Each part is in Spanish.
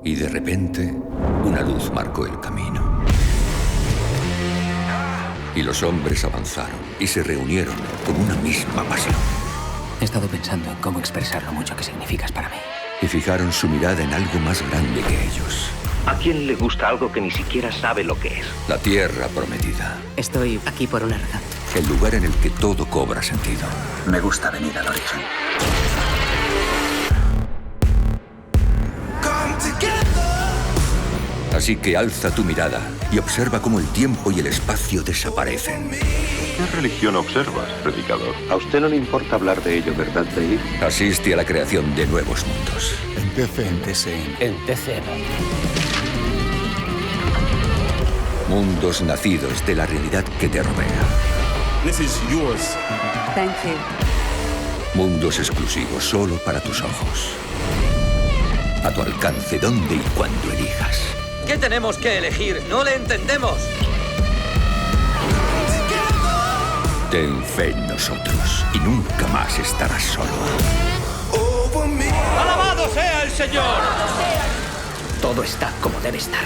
Y de repente, una luz marcó el camino. Y los hombres avanzaron y se reunieron con una misma pasión. He estado pensando en cómo expresar lo mucho que significas para mí. Y fijaron su mirada en algo más grande que ellos. ¿A quién le gusta algo que ni siquiera sabe lo que es? La tierra prometida. Estoy aquí por una razón. El lugar en el que todo cobra sentido. Me gusta venir al origen. Así que alza tu mirada y observa cómo el tiempo y el espacio desaparecen. ¿Qué religión observas, predicador? ¿A usted no le importa hablar de ello, verdad, Dave? Asiste a la creación de nuevos mundos. En TCM. En TCM. Mundos nacidos de la realidad que te rodea. This is yours. Thank you. Mundos exclusivos solo para tus ojos. A tu alcance, donde y cuando elijas. ¿Qué tenemos que elegir? ¡No le entendemos! Ten fe en nosotros y nunca más estarás solo. ¡Alabado sea el Señor! Todo está como debe estar.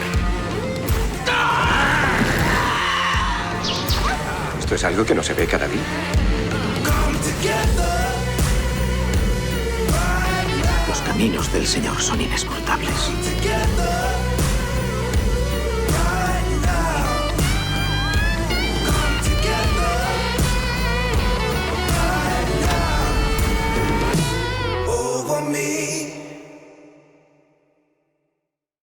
Esto es algo que no se ve cada día. Los caminos del Señor son inescrutables.